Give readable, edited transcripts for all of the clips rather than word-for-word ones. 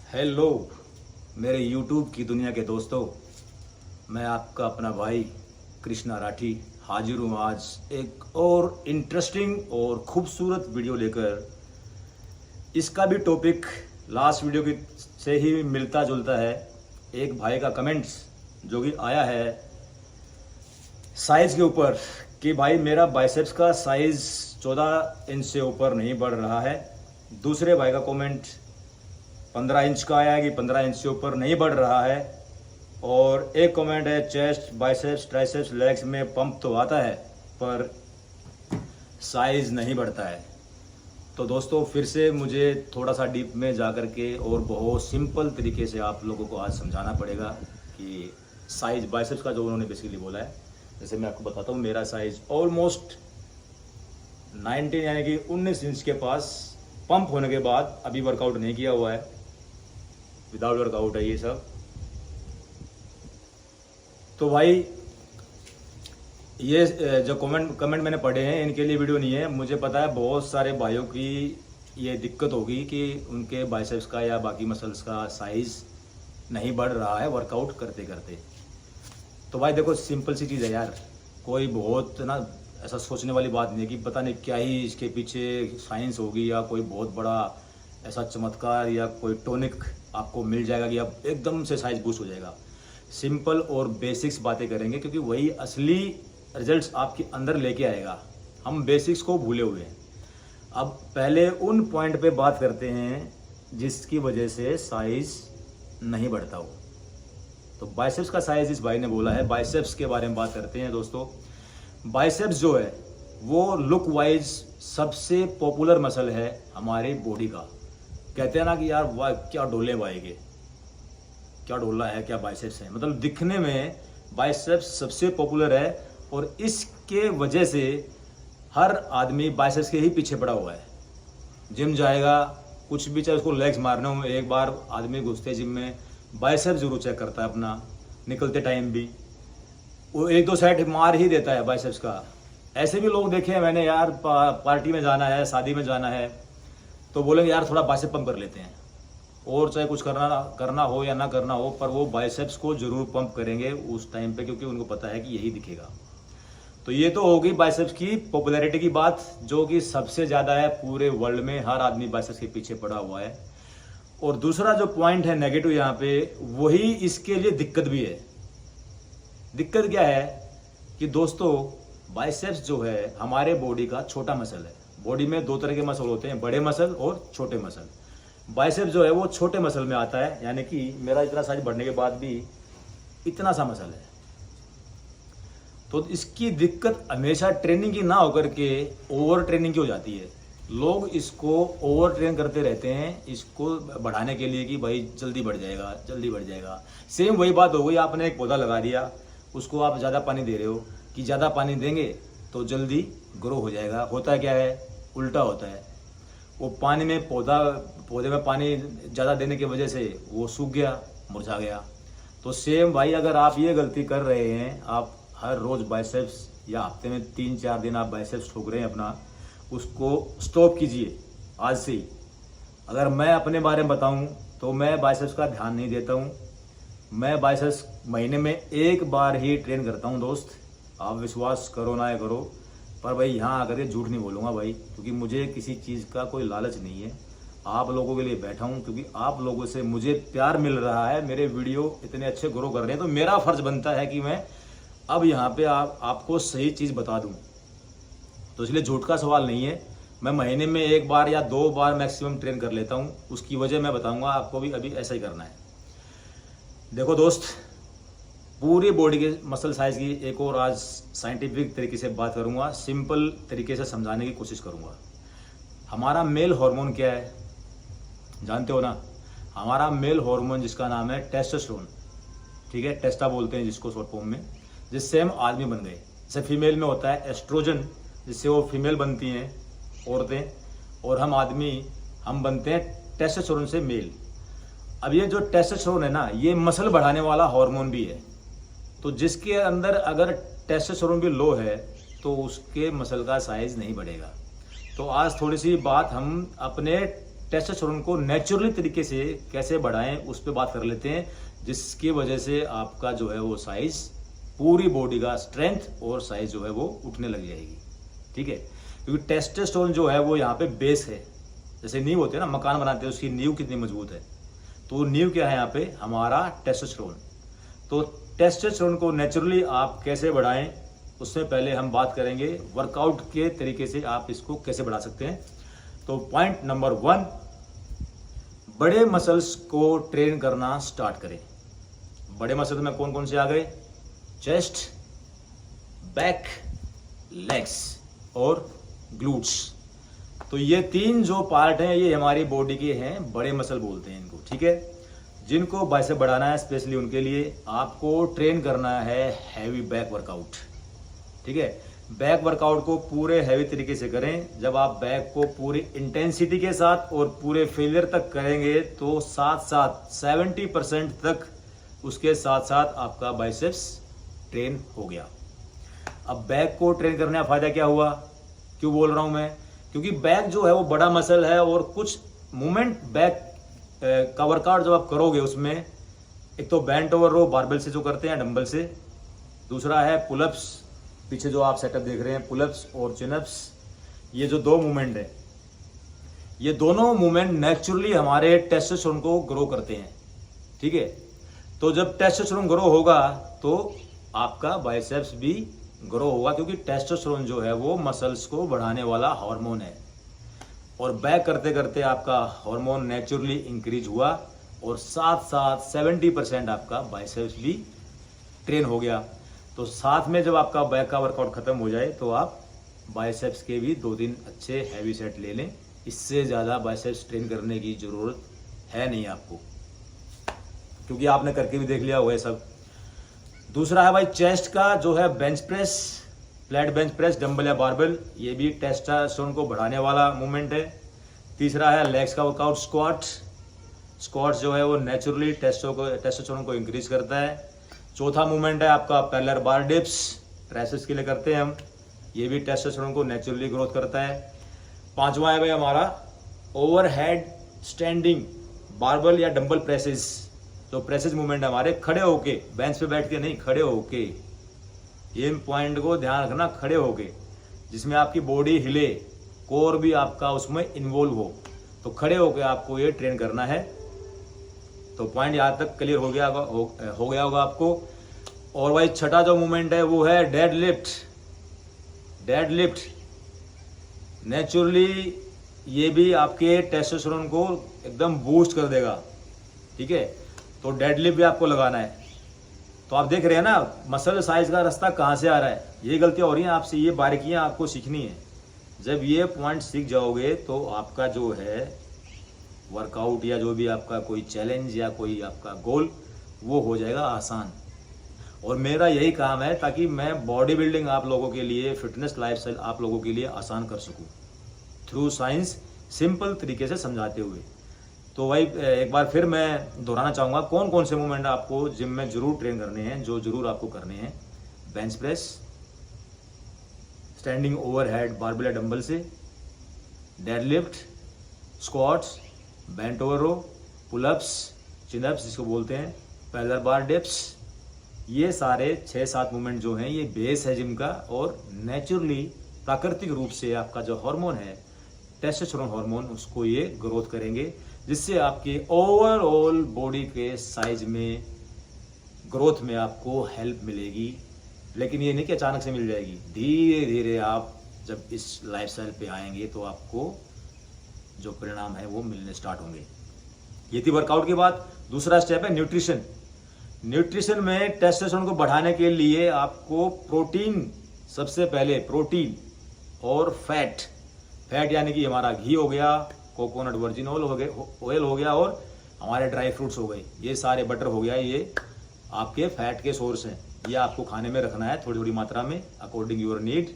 Hello मेरे YouTube की दुनिया के दोस्तों, मैं आपका अपना भाई कृष्णा राठी हाजिर हूँ आज एक और इंटरेस्टिंग और खूबसूरत वीडियो लेकर। इसका भी टॉपिक लास्ट वीडियो की से ही मिलता जुलता है। एक भाई का कमेंट्स जो कि आया है साइज़ के ऊपर कि भाई मेरा बाइसेप्स का साइज़ 14 इंच से ऊपर नहीं बढ़ रहा है। दूसरे भाई का कमेंट 15 इंच का आया है कि 15 इंच से ऊपर नहीं बढ़ रहा है। और एक कमेंट है चेस्ट बाइसेप्स ट्राइसेप्स लेग्स में पंप तो आता है पर साइज़ नहीं बढ़ता है। तो दोस्तों फिर से मुझे थोड़ा सा डीप में जा कर के और बहुत सिंपल तरीके से आप लोगों को आज समझाना पड़ेगा कि साइज़ बाइसेप्स का जो उन्होंने बेसिकली बोला है। जैसे मैं आपको बताता हूँ, मेरा साइज़ ऑलमोस्ट 19 यानी कि 19 इंच के पास पंप होने के बाद अभी वर्कआउट नहीं किया हुआ है, विदाउट वर्कआउट है ये सब। तो भाई ये जो कमेंट मैंने पढ़े हैं इनके लिए वीडियो नहीं है। मुझे पता है बहुत सारे भाइयों की ये दिक्कत होगी कि उनके बाइसेप्स का या बाकी मसल्स का साइज़ नहीं बढ़ रहा है वर्कआउट करते करते। तो भाई देखो सिंपल सी चीज़ है यार, कोई बहुत ना ऐसा सोचने वाली बात नहीं है कि पता नहीं क्या ही इसके पीछे साइंस होगी या कोई बहुत बड़ा ऐसा चमत्कार या कोई टॉनिक आपको मिल जाएगा कि अब एकदम से साइज बूस्ट हो जाएगा। सिंपल और बेसिक्स बातें करेंगे क्योंकि वही असली रिजल्ट्स आपके अंदर लेके आएगा। हम बेसिक्स को भूले हुए हैं। अब पहले उन पॉइंट पे बात करते हैं जिसकी वजह से साइज नहीं बढ़ता हो। तो बाइसेप्स का साइज इस भाई ने बोला है, बाइसेप्स के बारे में बात करते हैं दोस्तों। बाइसेप्स जो है वो लुक वाइज सबसे पॉपुलर मसल है हमारे बॉडी का। कहते हैं ना कि यार वाह क्या डोले भाई के, क्या डोला है, क्या बाइसेप्स है। मतलब दिखने में बाइसेप्स सबसे पॉपुलर है और इसके वजह से हर आदमी बाइसेप्स के ही पीछे पड़ा हुआ है। जिम जाएगा, कुछ भी चाहे उसको लेग्स मारने हो, एक बार आदमी घुसते जिम में बाइसेप्स जरूर चेक करता है अपना, निकलते टाइम भी वो एक दो सेट मार ही देता है बाइसेप्स का। ऐसे भी लोग देखे हैं मैंने यार, पार्टी में जाना है, शादी में जाना है तो बोलेंगे यार थोड़ा बाइसेप पंप कर लेते हैं, और चाहे कुछ करना हो या ना करना हो पर वो बाइसेप्स को जरूर पंप करेंगे उस टाइम पे, क्योंकि उनको पता है कि यही दिखेगा। तो ये तो होगी बाइसेप्स की पॉपुलैरिटी की बात, जो कि सबसे ज़्यादा है पूरे वर्ल्ड में, हर आदमी बाइसेप्स के पीछे पड़ा हुआ है। और दूसरा जो पॉइंट है नेगेटिव यहाँ पे, वही इसके लिए दिक्कत भी है। दिक्कत क्या है कि दोस्तों बाइसेप्स जो है हमारे बॉडी का छोटा मसल है। बॉडी में दो तरह के मसल होते हैं, बड़े मसल और छोटे मसल। बाइसेप्स जो है वो छोटे मसल में आता है, यानी कि मेरा इतना साइज बढ़ने के बाद भी इतना सा मसल है। तो इसकी दिक्कत हमेशा ट्रेनिंग की ना होकर के ओवर ट्रेनिंग की हो जाती है। लोग इसको ओवर ट्रेन करते रहते हैं इसको बढ़ाने के लिए कि भाई जल्दी बढ़ जाएगा, जल्दी बढ़ जाएगा। सेम वही बात हो गई, आपने एक पौधा लगा दिया, उसको आप ज़्यादा पानी दे रहे हो कि ज़्यादा पानी देंगे तो जल्दी ग्रो हो जाएगा। होता क्या है, उल्टा होता है। वो पानी में पौधे में पानी ज़्यादा देने की वजह से वो सूख गया, मुरझा गया। तो सेम भाई अगर आप ये गलती कर रहे हैं, आप हर रोज़ बाइसेप्स या हफ्ते में 3-4 दिन आप बाइसेप्स ठोक रहे हैं अपना, उसको स्टॉप कीजिए आज से ही। अगर मैं अपने बारे में बताऊं तो मैं बाइसेप्स का ध्यान नहीं देता हूं। मैं बाइसेप्स महीने में एक बार ही ट्रेन करता हूं दोस्त। आप विश्वास करो ना करो, पर भाई यहाँ आकर के झूठ नहीं बोलूँगा भाई, क्योंकि मुझे किसी चीज़ का कोई लालच नहीं है। आप लोगों के लिए बैठा हूँ क्योंकि आप लोगों से मुझे प्यार मिल रहा है, मेरे वीडियो इतने अच्छे ग्रो कर रहे हैं, तो मेरा फर्ज बनता है कि मैं अब यहाँ पे आपको सही चीज़ बता दूँ। तो इसलिए झूठ का सवाल नहीं है। मैं महीने में एक बार या 2 बार मैक्सिमम ट्रेन कर लेता हूँ। उसकी वजह मैं बताऊँगा आपको, भी अभी ऐसा ही करना है। देखो दोस्त, पूरी बॉडी के मसल साइज की एक और आज साइंटिफिक तरीके से बात करूंगा, सिंपल तरीके से समझाने की कोशिश करूंगा। हमारा मेल हार्मोन क्या है जानते हो ना? हमारा मेल हार्मोन जिसका नाम है टेस्टोस्टेरोन, ठीक है, टेस्टा बोलते हैं जिसको शॉर्ट फॉर्म में, जिससे हम आदमी बन गए। जैसे फीमेल में होता है एस्ट्रोजन, जिससे वो फीमेल बनती हैं औरतें, और हम आदमी हम बनते हैं टेस्टोस्टेरोन से मेल। अब ये जो टेस्टोस्टेरोन है ना, ये मसल बढ़ाने वाला हार्मोन भी है। तो जिसके अंदर अगर टेस्टोस्टेरोन भी लो है तो उसके मसल का साइज नहीं बढ़ेगा। तो आज थोड़ी सी बात हम अपने टेस्टोस्टेरोन को नेचुरली तरीके से कैसे बढ़ाएं उस पर बात कर लेते हैं, जिसकी वजह से आपका जो है वो साइज, पूरी बॉडी का स्ट्रेंथ और साइज जो है वो उठने लग जाएगी। ठीक है, क्योंकि टेस्टोस्टेरोन जो है वो यहाँ पे बेस है। जैसे नींव होती है ना, मकान बनाते हैं, उसकी नींव कितनी मजबूत है, तो नींव क्या है यहाँ पे, हमारा टेस्टोस्टेरोन। तो टेस्टोस्टेरोन को नेचुरली आप कैसे बढ़ाएं, उससे पहले हम बात करेंगे वर्कआउट के तरीके से आप इसको कैसे बढ़ा सकते हैं। तो पॉइंट नंबर 1, बड़े मसल्स को ट्रेन करना स्टार्ट करें। बड़े मसल्स में कौन कौन से आ गए, चेस्ट, बैक, लेग्स और ग्लूट्स। तो ये 3 जो पार्ट हैं ये हमारी बॉडी के हैं, बड़े मसल बोलते हैं इनको। ठीक है, जिनको बाइसेप बढ़ाना है स्पेशली उनके लिए आपको ट्रेन करना है हैवी बैक वर्कआउट। ठीक है, बैक वर्कआउट को पूरे हैवी तरीके से करें। जब आप बैक को पूरी इंटेंसिटी के साथ और पूरे फेलियर तक करेंगे तो साथ साथ 70% तक उसके साथ साथ आपका बाइसेप्स ट्रेन हो गया। अब बैक को ट्रेन करने का फायदा क्या हुआ, क्यों बोल रहा हूं मैं, क्योंकि बैक जो है वो बड़ा मसल है और कुछ मूवमेंट बैक का वर्कआउट जब आप करोगे उसमें एक तो बेंट ओवर रो बारबेल से जो करते हैं डंबल से, दूसरा है पुलअप्स, पीछे जो आप सेटअप देख रहे हैं पुलअप्स और चिनअप्स, ये जो 2 मूवमेंट है, ये दोनों मूवमेंट नेचुरली हमारे टेस्टोस्टेरोन को ग्रो करते हैं। ठीक है, तो जब टेस्टोस्टेरोन ग्रो होगा तो आपका बाइसेप्स भी ग्रो होगा, क्योंकि टेस्टोस्टेरोन जो है वो मसल्स को बढ़ाने वाला हार्मोन है। और बैक करते करते आपका हार्मोन नेचुरली इंक्रीज हुआ और साथ साथ 70% आपका बाइसेप्स भी ट्रेन हो गया। तो साथ में जब आपका बैक का वर्कआउट खत्म हो जाए तो आप बाइसेप्स के भी 2-3 अच्छे हैवी सेट ले लें। इससे ज़्यादा बाइसेप्स ट्रेन करने की ज़रूरत है नहीं आपको, क्योंकि आपने करके भी देख लिया हुआ है सब। दूसरा है भाई चेस्ट का जो है bench press, flat bench press, dumbbell या बारबेल, ये भी टेस्टोस्टेरोन को बढ़ाने वाला मूवमेंट है। तीसरा है लेग्स का वर्कआउट, स्क्वाट्स जो है वो नेचुरली टेस्टोस्टेरोन को इंक्रीज करता है। चौथा मूवमेंट है आपका पैरेलल बार डिप्स, ट्राइसेप्स के लिए करते हैं हम, ये भी टेस्टोस्टेरोन को नेचुरली ग्रोथ करता है। पांचवा है भाई हमारा ओवरहेड स्टैंडिंग बारबेल या डंबल प्रेसेस, जो प्रेसेस मूवमेंट है हमारे खड़े होके, बेंच पे बैठ के नहीं, खड़े होके, ये पॉइंट को ध्यान रखना, खड़े होके, जिसमें आपकी बॉडी हिले, कोर भी आपका उसमें इन्वॉल्व हो, तो खड़े होके आपको ये ट्रेन करना है। तो पॉइंट यहाँ तक क्लियर हो गया होगा आपको। और भाई छठा जो मूवमेंट है वो है डेड लिफ्ट। नेचुरली ये भी आपके टेस्टोस्टेरोन को एकदम बूस्ट कर देगा। ठीक है, तो डेड लिफ्ट भी आपको लगाना है। तो आप देख रहे हैं ना मसल साइज का रास्ता कहाँ से आ रहा है, ये गलतियाँ हो रही हैं आपसे, ये बारीकियाँ आपको सीखनी है। जब ये पॉइंट सीख जाओगे तो आपका जो है वर्कआउट या जो भी आपका कोई चैलेंज या कोई आपका गोल वो हो जाएगा आसान। और मेरा यही काम है ताकि मैं बॉडी बिल्डिंग आप लोगों के लिए, फिटनेस लाइफस्टाइल आप लोगों के लिए आसान कर सकूं थ्रू साइंस, सिंपल तरीके से समझाते हुए। तो भाई एक बार फिर मैं दोहराना चाहूँगा कौन कौन से मूवमेंट आपको जिम में जरूर ट्रेन करने हैं, जो जरूर आपको करने हैं। Bench press, standing overhead barbell या डंबल से, डेडलिफ्ट, स्क्वाट्स, बेंट ओवर रो, पुलअप्स, चिनअप्स जिसको बोलते हैं, पैरेलल बार डिप्स, ये सारे 6-7 मूवमेंट जो हैं ये बेस है जिम का। और नेचुरली प्राकृतिक रूप से आपका जो हार्मोन है टेस्टोस्टेरोन हार्मोन, उसको ये ग्रोथ करेंगे, जिससे आपके ओवरऑल बॉडी के साइज में ग्रोथ में आपको हेल्प मिलेगी। लेकिन ये नहीं कि अचानक से मिल जाएगी, धीरे धीरे आप जब इस लाइफस्टाइल पे आएंगे तो आपको जो परिणाम है वो मिलने स्टार्ट होंगे। ये थी वर्कआउट की बात। दूसरा स्टेप है न्यूट्रिशन। न्यूट्रिशन में टेस्टोस्टेरोन को बढ़ाने के लिए आपको प्रोटीन, सबसे पहले प्रोटीन और फैट यानी कि हमारा घी हो गया, कोकोनट वर्जिन ऑयल हो गया और हमारे ड्राई फ्रूट्स हो गए, ये सारे बटर हो गया, ये आपके फैट के सोर्स हैं। ये आपको खाने में रखना है थोड़ी थोड़ी मात्रा में अकॉर्डिंग योर नीड।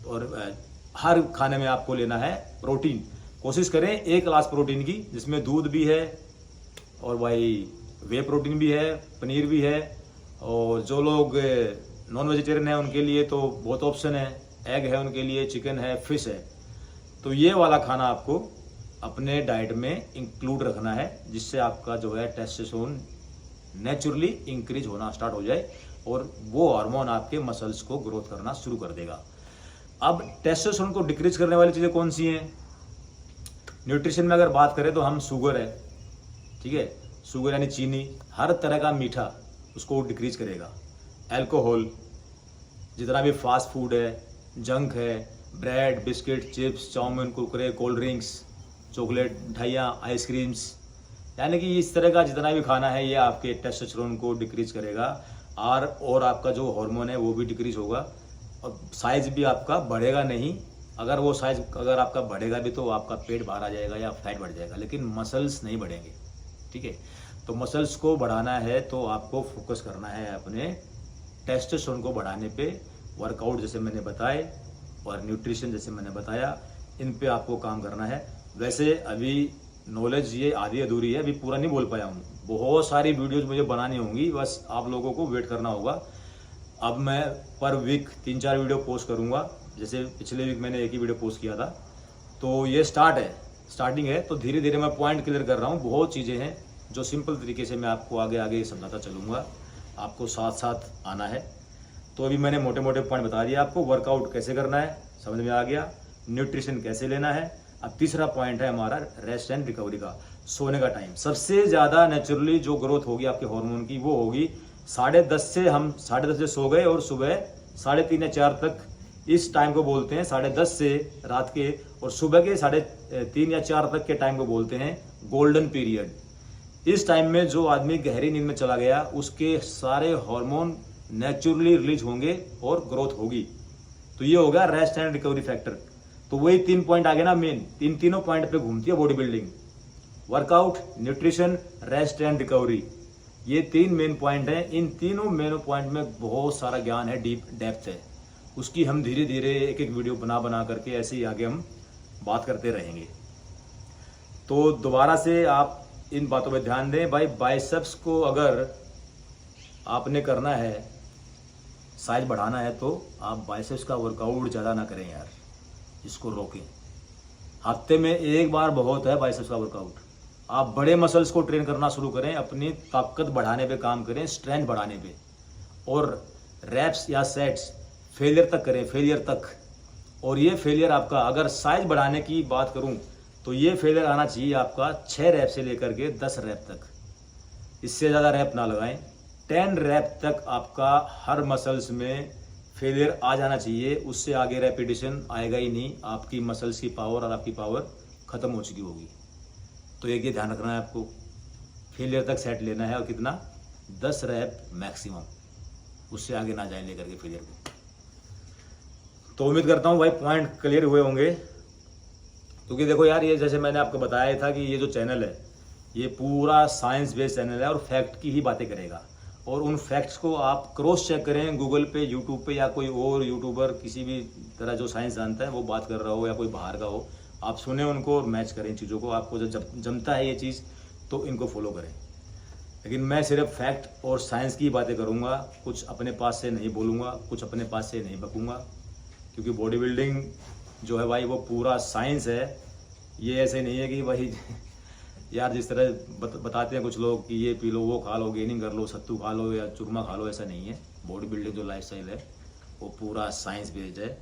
और हर खाने में आपको लेना है प्रोटीन। कोशिश करें 1 ग्लास प्रोटीन की, जिसमें दूध भी है और भाई वे प्रोटीन भी है, पनीर भी है। और जो लोग नॉन वेजिटेरियन है उनके लिए तो बहुत ऑप्शन है, एग है उनके लिए, चिकन है, फिश है। तो ये वाला खाना आपको अपने डाइट में इंक्लूड रखना है, जिससे आपका जो है टेस्टोस्टेरोन नेचुरली इंक्रीज होना स्टार्ट हो जाए और वो हार्मोन आपके मसल्स को ग्रोथ करना शुरू कर देगा। अब टेस्टोस्टेरोन को डिक्रीज करने वाली चीज़ें कौन सी हैं? न्यूट्रिशन में अगर बात करें तो हम शुगर है, ठीक है, शुगर यानी चीनी, हर तरह का मीठा उसको डिक्रीज करेगा। अल्कोहल, जितना भी फास्ट फूड है, जंक है, bread, biscuit, chips, chow mein, Kurkure, cold drinks, chocolate, मिठाइयाँ, आइसक्रीम्स, यानी कि इस तरह का जितना भी खाना है ये आपके टेस्टोस्टेरोन को डिक्रीज करेगा और आपका जो हार्मोन है वो भी डिक्रीज होगा और साइज भी आपका बढ़ेगा नहीं। अगर वो साइज अगर आपका बढ़ेगा भी तो आपका पेट बाहर आ जाएगा या फैट बढ़ जाएगा, लेकिन मसल्स नहीं बढ़ेंगे, ठीक है। तो मसल्स को बढ़ाना है तो आपको फोकस करना है अपने टेस्टोस्टेरोन को बढ़ाने पे। वर्कआउट जैसे मैंने बताए और न्यूट्रिशन जैसे मैंने बताया, इन पे आपको काम करना है। वैसे अभी नॉलेज ये आधी अधूरी है, अभी पूरा नहीं बोल पाया हूँ, बहुत सारी वीडियोज मुझे बनानी होंगी, बस आप लोगों को वेट करना होगा। अब मैं पर वीक 3-4 वीडियो पोस्ट करूँगा, जैसे पिछले वीक मैंने एक ही वीडियो पोस्ट किया था। तो ये स्टार्टिंग है, तो धीरे धीरे मैं पॉइंट क्लियर कर रहा हूँ। बहुत चीज़ें हैं जो सिंपल तरीके से मैं आपको आगे आगे समझाता चलूँगा, आपको साथ साथ आना है। तो अभी मैंने मोटे मोटे पॉइंट बता दिया आपको। वर्कआउट कैसे करना है समझ में आ गया, न्यूट्रिशन कैसे लेना है। अब तीसरा पॉइंट है हमारा रेस्ट एंड रिकवरी का, सोने का टाइम। सबसे ज़्यादा नेचुरली जो ग्रोथ होगी आपके हार्मोन की वो होगी 10:30 से, हम 10:30 सो गए और सुबह 3:30 या 4 तक, इस टाइम को बोलते हैं 10:30 से रात के, और सुबह के 3:30 या 4 तक के टाइम को बोलते हैं गोल्डन पीरियड। इस टाइम में जो आदमी गहरी नींद में चला गया उसके सारे हार्मोन नेचुरली रिलीज होंगे और ग्रोथ होगी। तो ये होगा रेस्ट एंड रिकवरी फैक्टर। तो वही 3 पॉइंट आ गए ना मेन, तीनों पॉइंट पे घूमती है body building, workout, nutrition, rest and recovery. ये 3 मेन पॉइंट हैं। इन तीनों मेन पॉइंट में बहुत सारा ज्ञान है, डीप डेप्थ है, उसकी हम धीरे धीरे एक एक वीडियो बना करके ऐसे ही आगे हम बात करते रहेंगे। तो दोबारा से आप इन बातों पर ध्यान दें भाई। बाइसेप्स को अगर आपने करना है, साइज बढ़ाना है, तो आप बाइसेप्स का वर्कआउट ज़्यादा ना करें यार, इसको रोकें। हफ्ते में 1 बार बहुत है बाइसेप्स का वर्कआउट। आप बड़े मसल्स को ट्रेन करना शुरू करें, अपनी ताकत बढ़ाने पे काम करें, स्ट्रेंथ बढ़ाने पे, और रैप्स या सेट्स फेलियर तक करें, फेलियर तक। और ये फेलियर आपका, अगर साइज बढ़ाने की बात करूं तो ये फेलियर आना चाहिए आपका 6 रैप से लेकर के 10 रैप तक। इससे ज़्यादा रैप ना लगाएं। 10 रैप तक आपका हर मसल्स में फेलियर आ जाना चाहिए, उससे आगे रेपिटेशन आएगा ही नहीं। आपकी मसल्स की पावर और आपकी पावर ख़त्म हो चुकी होगी। तो एक ये ध्यान रखना है आपको, फेलियर तक सेट लेना है, और कितना, 10 रैप मैक्सिमम, उससे आगे ना जाए लेकर के फेलियर को। तो उम्मीद करता हूँ भाई पॉइंट क्लियर हुए होंगे। क्योंकि देखो यार, ये जैसे मैंने आपको बताया था कि ये जो चैनल है ये पूरा साइंस बेस्ड चैनल है और फैक्ट की ही बातें करेगा। और उन फैक्ट्स को आप क्रॉस चेक करें गूगल पे, यूट्यूब पे, या कोई और यूट्यूबर किसी भी तरह जो साइंस जानता है वो बात कर रहा हो या कोई बाहर का हो, आप सुने उनको और मैच करें चीज़ों को। आपको जब जमता है ये चीज़ तो इनको फॉलो करें। लेकिन मैं सिर्फ फैक्ट और साइंस की बातें करूँगा, कुछ अपने पास से नहीं बोलूँगा, कुछ अपने पास से नहीं बकूँगा। क्योंकि बॉडी बिल्डिंग जो है भाई वो पूरा साइंस है। ये ऐसे नहीं है कि भाई यार जिस तरह बताते हैं कुछ लोग कि ये पी लो, वो खा लो, गेनिंग कर लो, सत्तू खा लो या चूरमा खा लो, ऐसा नहीं है। बॉडी बिल्डिंग जो लाइफस्टाइल है वो पूरा साइंस बेस्ड है।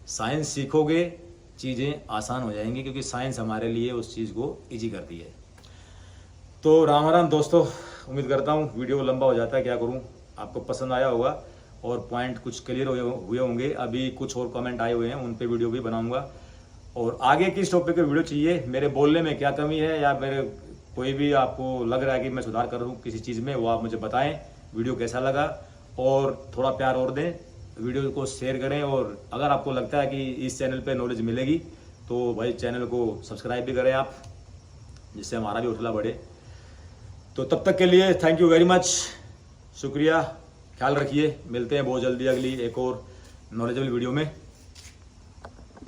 साइंस सीखोगे चीज़ें आसान हो जाएंगी, क्योंकि साइंस हमारे लिए उस चीज़ को ईजी करती है। तो राम राम दोस्तों, उम्मीद करता हूँ वीडियो लंबा हो जाता है, क्या करूँ, आपको पसंद आया होगा और पॉइंट कुछ क्लियर हुए होंगे। अभी कुछ और कमेंट आए हुए हैं, उन पे वीडियो भी बनाऊंगा। और आगे किस टॉपिक पे वीडियो चाहिए, मेरे बोलने में क्या कमी है, या मेरे कोई भी आपको लग रहा है कि मैं सुधार कर दूँ किसी चीज़ में, वो आप मुझे बताएं। वीडियो कैसा लगा, और थोड़ा प्यार और दें, वीडियो को शेयर करें। और अगर आपको लगता है कि इस चैनल पे नॉलेज मिलेगी तो भाई चैनल को सब्सक्राइब भी करें आप, जिससे हमारा भी हौसला बढ़े। तो तब तक के लिए थैंक यू वेरी मच, शुक्रिया, ख्याल रखिए। मिलते हैं बहुत जल्दी अगली एक और नॉलेजेबल वीडियो में।